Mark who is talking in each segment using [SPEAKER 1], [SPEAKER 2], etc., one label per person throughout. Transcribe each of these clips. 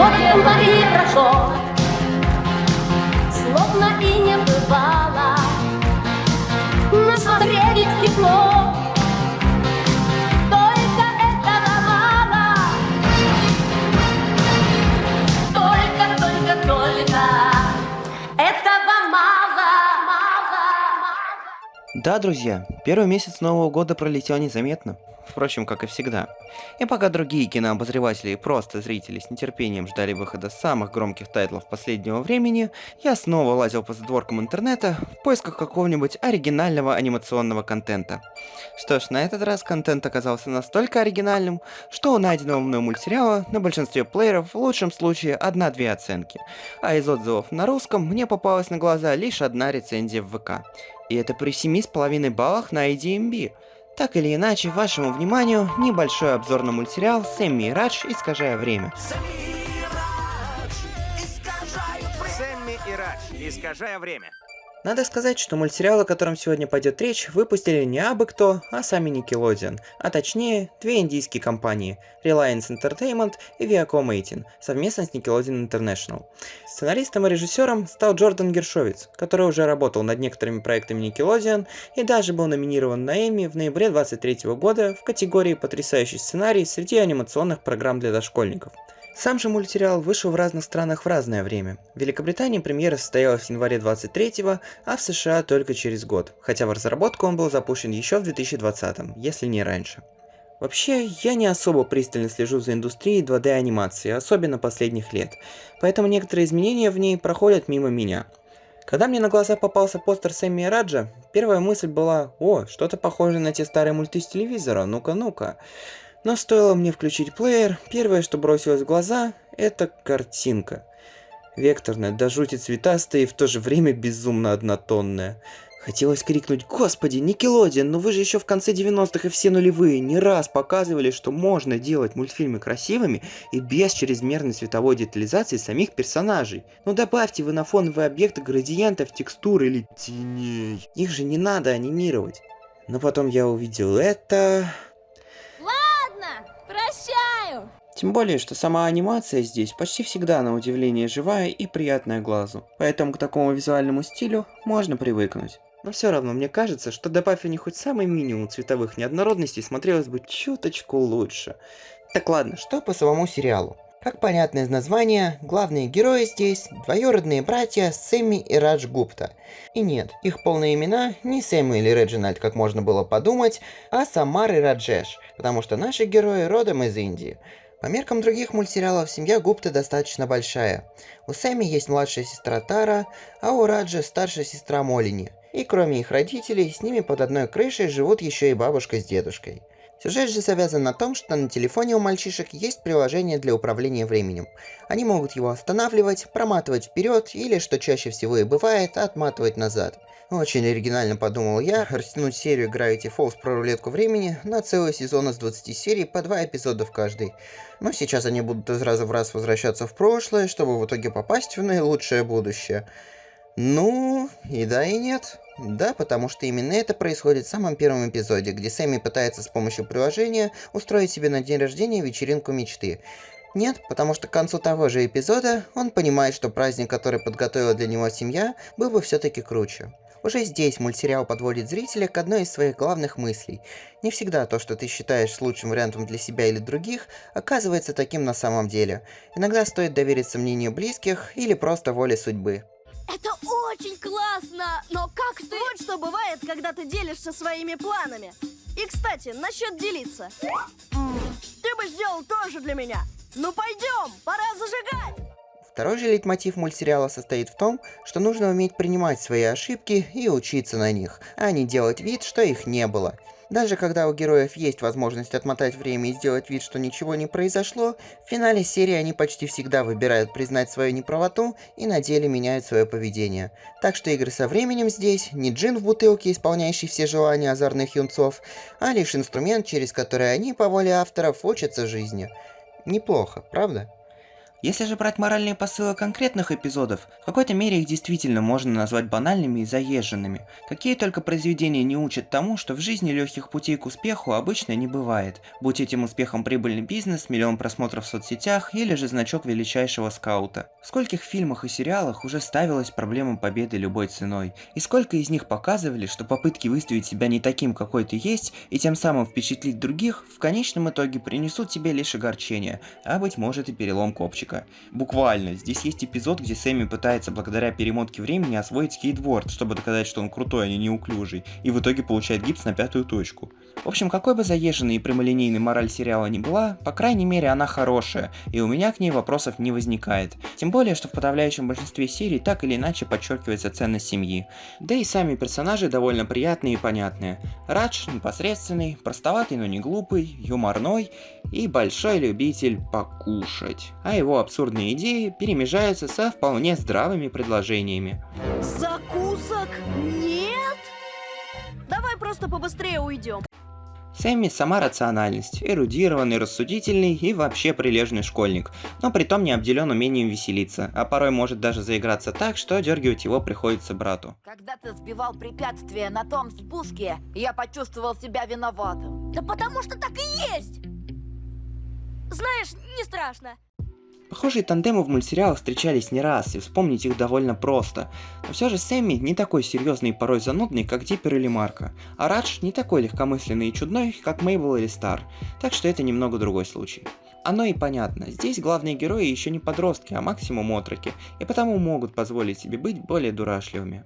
[SPEAKER 1] спокойно и хорошо, словно и не бывало. Насмотреть тепло, только этого мало. Только этого мало.
[SPEAKER 2] Да, друзья, первый месяц Нового года пролетел незаметно. Впрочем, как и всегда. И пока другие кинообозреватели и просто зрители с нетерпением ждали выхода самых громких тайтлов последнего времени, я снова лазил по задворкам интернета в поисках какого-нибудь оригинального анимационного контента. Что ж, на этот раз контент оказался настолько оригинальным, что у найденного мной мультсериала на большинстве плееров в лучшем случае 1-2 оценки, а из отзывов на русском мне попалась на глаза лишь одна рецензия в ВК. И это при 7,5 баллах на IDMB. Так или иначе, вашему вниманию небольшой обзор на мультсериал «Сэмми и Радж. Искажая время».
[SPEAKER 3] Сэмми и Радж. Искажая время.
[SPEAKER 2] Надо сказать, что мультсериал, о котором сегодня пойдет речь, выпустили не абы кто, а сами Nickelodeon, а точнее, две индийские компании – Reliance Entertainment и Viacom 18, совместно с Nickelodeon International. Сценаристом и режиссером стал Джордан Гершовиц, который уже работал над некоторыми проектами Nickelodeon и даже был номинирован на Эмми в ноябре 2023 года в категории «Потрясающий сценарий» среди анимационных программ для дошкольников. Сам же мультсериал вышел в разных странах в разное время. В Великобритании премьера состоялась в январе 23-го, а в США только через год, хотя в разработку он был запущен еще в 2020-м, если не раньше. Вообще, я не особо пристально слежу за индустрией 2D-анимации, особенно последних лет, поэтому некоторые изменения в ней проходят мимо меня. Когда мне на глаза попался постер Сэмми и Раджа, первая мысль была: «О, что-то похоже на те старые мульты с телевизора, ну-ка». Но стоило мне включить плеер, первое, что бросилось в глаза, это картинка. Векторная, до жути цветастая и в то же время безумно однотонная. Хотелось крикнуть: «Господи, Nickelodeon, ну вы же еще в конце 90-х и все нулевые не раз показывали, что можно делать мультфильмы красивыми и без чрезмерной цветовой детализации самих персонажей. Ну добавьте вы на фоновые объекты градиентов, текстур или теней. Их же не надо анимировать». Но потом я увидел это...
[SPEAKER 1] Прощаю!
[SPEAKER 2] Тем более, что сама анимация здесь почти всегда на удивление живая и приятная глазу, поэтому к такому визуальному стилю можно привыкнуть. Но все равно мне кажется, что добавь они хоть самый минимум цветовых неоднородностей, смотрелось бы чуточку лучше. Так ладно, что по самому сериалу? Как понятно из названия, главные герои здесь – двоюродные братья Сэмми и Радж Гупта. И нет, их полные имена не Сэмми или Реджинальд, как можно было подумать, а Самар и Раджеш, потому что наши герои родом из Индии. По меркам других мультсериалов, семья Гупты достаточно большая. У Сэмми есть младшая сестра Тара, а у Раджа старшая сестра Молини. И кроме их родителей, с ними под одной крышей живут еще и бабушка с дедушкой. Сюжет же завязан на том, что на телефоне у мальчишек есть приложение для управления временем. Они могут его останавливать, проматывать вперед или, что чаще всего и бывает, отматывать назад. Очень оригинально, подумал я, растянуть серию Gravity Falls про рулетку времени на целый сезон из 20 серий по 2 эпизода в каждой. Но сейчас они будут из раза в раз возвращаться в прошлое, чтобы в итоге попасть в наилучшее будущее. Ну, и да, и нет. Да, потому что именно это происходит в самом первом эпизоде, где Сэмми пытается с помощью приложения устроить себе на день рождения вечеринку мечты. Нет, потому что к концу того же эпизода он понимает, что праздник, который подготовила для него семья, был бы все-таки круче. Уже здесь мультсериал подводит зрителя к одной из своих главных мыслей. Не всегда то, что ты считаешь лучшим вариантом для себя или других, оказывается таким на самом деле. Иногда стоит довериться мнению близких или просто воле судьбы.
[SPEAKER 4] Это очень классно, но как ты... Вот что бывает, когда ты делишься своими планами. И, кстати, насчет делиться. Ты бы сделал тоже для меня. Ну пойдем, пора зажигать.
[SPEAKER 2] Второй же лейтмотив мультсериала состоит в том, что нужно уметь принимать свои ошибки и учиться на них, а не делать вид, что их не было. Даже когда у героев есть возможность отмотать время и сделать вид, что ничего не произошло, в финале серии они почти всегда выбирают признать свою неправоту и на деле меняют свое поведение. Так что игры со временем здесь не джин в бутылке, исполняющий все желания озорных юнцов, а лишь инструмент, через который они, по воле авторов, учатся жизни. Неплохо, правда? Если же брать моральные посылы конкретных эпизодов, в какой-то мере их действительно можно назвать банальными и заезженными. Какие только произведения не учат тому, что в жизни легких путей к успеху обычно не бывает, будь этим успехом прибыльный бизнес, миллион просмотров в соцсетях или же значок величайшего скаута. В скольких фильмах и сериалах уже ставилась проблема победы любой ценой, и сколько из них показывали, что попытки выставить себя не таким, какой ты есть, и тем самым впечатлить других, в конечном итоге принесут тебе лишь огорчение, а быть может и перелом копчика. Буквально, здесь есть эпизод, где Сэмми пытается благодаря перемотке времени освоить скейтборд, чтобы доказать, что он крутой, а не неуклюжий, и в итоге получает гипс на 5-ю точку. В общем, какой бы заезженной и прямолинейной мораль сериала ни была, по крайней мере она хорошая, и у меня к ней вопросов не возникает. Тем более, что в подавляющем большинстве серий так или иначе подчеркивается ценность семьи. Да и сами персонажи довольно приятные и понятные. Радж непосредственный, простоватый, но не глупый, юморной и большой любитель покушать. А его абсурдные идеи перемежаются со вполне здравыми предложениями.
[SPEAKER 4] Закусок нет? Давай просто побыстрее уйдем.
[SPEAKER 2] Сэмми сама рациональность, эрудированный, рассудительный и вообще прилежный школьник, но притом не обделен умением веселиться, а порой может даже заиграться так, что дергивать его приходится брату.
[SPEAKER 5] Когда ты сбивал препятствие на том спуске, я почувствовал себя виноватым.
[SPEAKER 1] Да потому что так и есть! Знаешь, не страшно.
[SPEAKER 2] Похожие тандемы в мультсериалах встречались не раз, и вспомнить их довольно просто. Но все же Сэмми не такой серьезный и порой занудный, как Диппер или Марко, а Радж не такой легкомысленный и чудной, как Мейбл или Стар, так что это немного другой случай. Оно и понятно, здесь главные герои еще не подростки, а максимум отроки, и потому могут позволить себе быть более дурашливыми.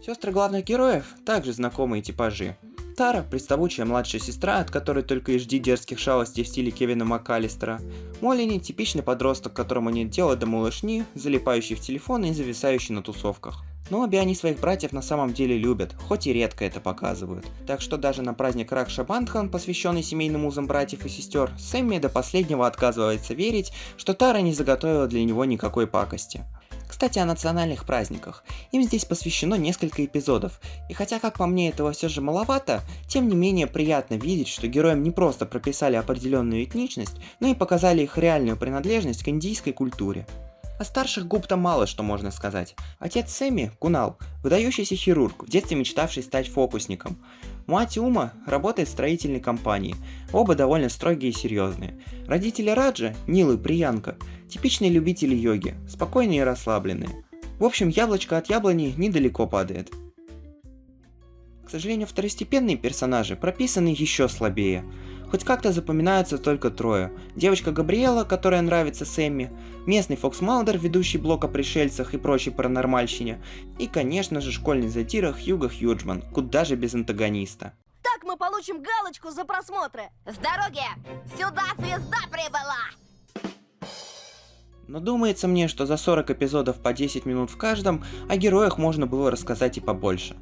[SPEAKER 2] Сестры главных героев также знакомые типажи. Тара – приставучая младшая сестра, от которой только и жди дерзких шалостей в стиле Кевина МакАлистера. Моллини – типичный подросток, которому нет дела до малышни, залипающий в телефон и зависающий на тусовках. Но обе они своих братьев на самом деле любят, хоть и редко это показывают. Так что даже на праздник Ракша Бандхан, посвященный семейным узам братьев и сестер, Сэмми до последнего отказывается верить, что Тара не заготовила для него никакой пакости. Кстати, о национальных праздниках. Им здесь посвящено несколько эпизодов, и хотя, как по мне, этого все же маловато, тем не менее приятно видеть, что героям не просто прописали определенную этничность, но и показали их реальную принадлежность к индийской культуре. О старших Гупта мало что можно сказать. Отец Сэмми, Кунал, выдающийся хирург, в детстве мечтавший стать фокусником. Мать Ума работает в строительной компании, оба довольно строгие и серьезные. Родители Раджа, Нил и Приянка, типичные любители йоги, спокойные и расслабленные. В общем, яблочко от яблони недалеко падает. К сожалению, второстепенные персонажи прописаны еще слабее. Хоть как-то запоминаются только трое. Девочка Габриэла, которая нравится Сэмми, местный Фокс Малдер, ведущий блог о пришельцах и прочей паранормальщине, и, конечно же, школьный задира Хьюго Хьюджман, куда же без антагониста.
[SPEAKER 4] Так мы получим галочку за просмотры.
[SPEAKER 5] С дороги! Сюда звезда прибыла!
[SPEAKER 2] Но думается мне, что за 40 эпизодов по 10 минут в каждом о героях можно было рассказать и побольше.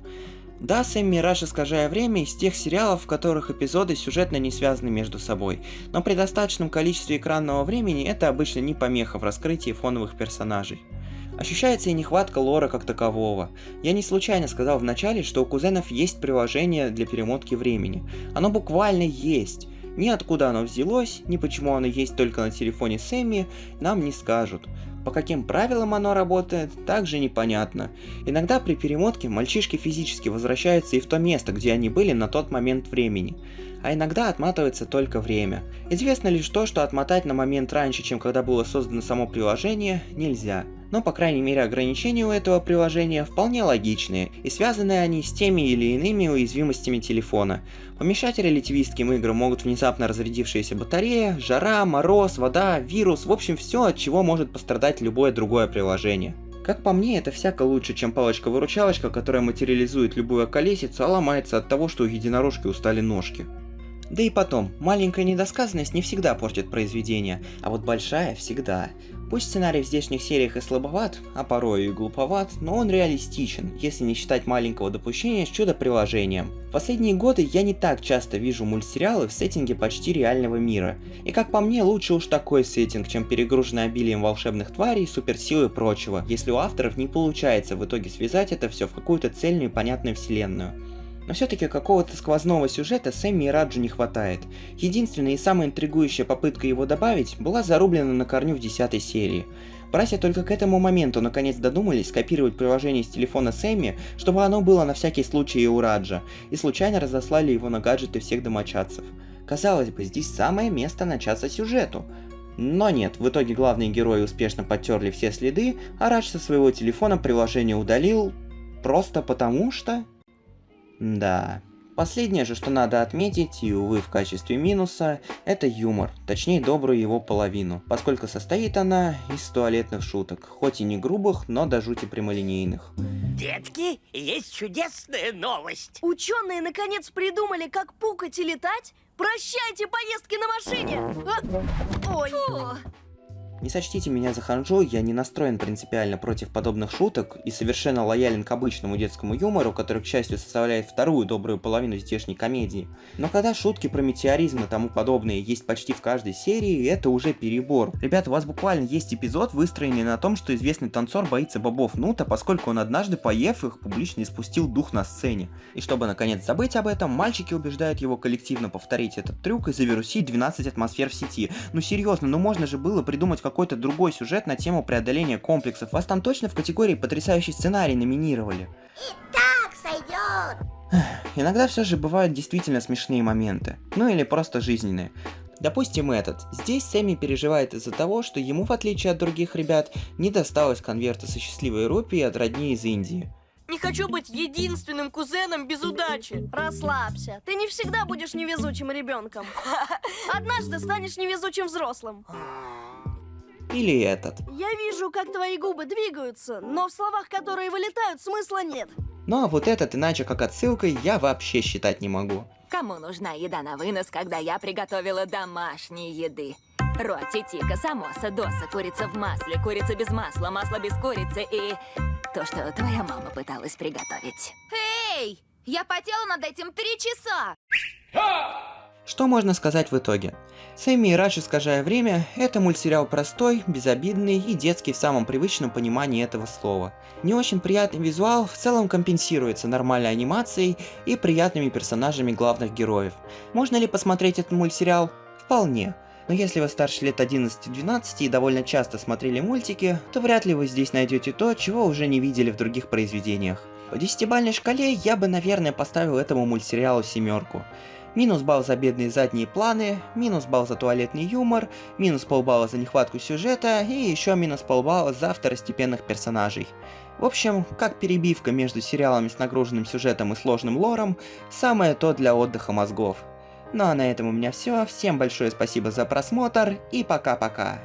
[SPEAKER 2] Да, Сэмми и Радж, искажая время, из тех сериалов, в которых эпизоды сюжетно не связаны между собой, но при достаточном количестве экранного времени это обычно не помеха в раскрытии фоновых персонажей. Ощущается и нехватка лора как такового. Я не случайно сказал в начале, что у кузенов есть приложение для перемотки времени. Оно буквально есть. Ни откуда оно взялось, ни почему оно есть только на телефоне Сэмми, нам не скажут. По каким правилам оно работает, также непонятно. Иногда при перемотке мальчишки физически возвращаются и в то место, где они были на тот момент времени. А иногда отматывается только время. Известно лишь то, что отмотать на момент раньше, чем когда было создано само приложение, нельзя. Но, по крайней мере, ограничения у этого приложения вполне логичные, и связаны они с теми или иными уязвимостями телефона. Помешать релятивистским играм могут внезапно разрядившаяся батарея, жара, мороз, вода, вирус, в общем все, от чего может пострадать любое другое приложение. Как по мне, это всяко лучше, чем палочка-выручалочка, которая материализует любую околесицу, а ломается от того, что у единорожки устали ножки. Да и потом, маленькая недосказанность не всегда портит произведение, а вот большая всегда. Пусть сценарий в здешних сериях и слабоват, а порой и глуповат, но он реалистичен, если не считать маленького допущения с чудо-приложением. В последние годы я не так часто вижу мультсериалы в сеттинге почти реального мира. И как по мне, лучше уж такой сеттинг, чем перегруженный обилием волшебных тварей, суперсил и прочего, если у авторов не получается в итоге связать это все в какую-то цельную и понятную вселенную. Но все-таки какого-то сквозного сюжета Сэмми и Раджу не хватает. Единственная и самая интригующая попытка его добавить была зарублена на корню в 10 серии. Братья только к этому моменту наконец додумались скопировать приложение с телефона Сэмми, чтобы оно было на всякий случай и у Раджа, и случайно разослали его на гаджеты всех домочадцев. Казалось бы, здесь самое место начаться сюжету. Но нет, в итоге главные герои успешно подтерли все следы, а Радж со своего телефона приложение удалил... просто потому что... Да. Последнее же, что надо отметить, и, увы, в качестве минуса, это юмор, точнее добрую его половину, поскольку состоит она из туалетных шуток, хоть и не грубых, но до жути прямолинейных.
[SPEAKER 6] Детки, есть чудесная новость.
[SPEAKER 4] Ученые наконец придумали, как пукать и летать. Прощайте поездки на машине! Ой.
[SPEAKER 2] Не сочтите меня за ханжу, я не настроен принципиально против подобных шуток и совершенно лоялен к обычному детскому юмору, который, к счастью, составляет вторую добрую половину здешней комедии. Но когда шутки про метеоризм и тому подобное есть почти в каждой серии, это уже перебор. Ребята, у вас буквально есть эпизод, выстроенный на том, что известный танцор боится бобов Нута, поскольку он однажды, поев их, публично испустил дух на сцене. И чтобы наконец забыть об этом, мальчики убеждают его коллективно повторить этот трюк и завирусить 12 атмосфер в сети. Ну серьезно, ну можно же было придумать какой-то другой сюжет на тему преодоления комплексов. Вас там точно в категории потрясающий сценарий номинировали.
[SPEAKER 6] Так сойдет.
[SPEAKER 2] Иногда все же бывают действительно смешные моменты. Ну или просто жизненные. Допустим этот. Здесь Сэмми переживает из-за того, что ему, в отличие от других ребят, не досталось конверта со счастливой рупией от родни из Индии.
[SPEAKER 1] Не хочу быть единственным кузеном без удачи.
[SPEAKER 4] Расслабься, ты не всегда будешь невезучим ребенком. Однажды станешь невезучим взрослым.
[SPEAKER 2] Или этот.
[SPEAKER 4] Я вижу, как твои губы двигаются, но в словах, которые вылетают, смысла нет.
[SPEAKER 2] Ну а вот этот иначе как отсылкой я вообще считать не могу.
[SPEAKER 7] Кому нужна еда на вынос, когда я приготовила домашней еды? Роти, тика, самоса, доса, курица в масле, курица без масла, масло без курицы и... то, что твоя мама пыталась приготовить.
[SPEAKER 5] Эй, я потела над этим 3 часа.
[SPEAKER 2] Что можно сказать в итоге? Сэмми и Радж, искажая время, это мультсериал простой, безобидный и детский в самом привычном понимании этого слова. Не очень приятный визуал в целом компенсируется нормальной анимацией и приятными персонажами главных героев. Можно ли посмотреть этот мультсериал? Вполне. Но если вы старше лет 11-12 и довольно часто смотрели мультики, то вряд ли вы здесь найдете то, чего уже не видели в других произведениях. По 10-бальной шкале я бы, наверное, поставил этому мультсериалу 7. Минус балл за бедные задние планы, минус балл за туалетный юмор, минус полбалла за нехватку сюжета и еще минус полбалла за второстепенных персонажей. В общем, как перебивка между сериалами с нагруженным сюжетом и сложным лором, самое то для отдыха мозгов. Ну а на этом у меня все, всем большое спасибо за просмотр и пока-пока.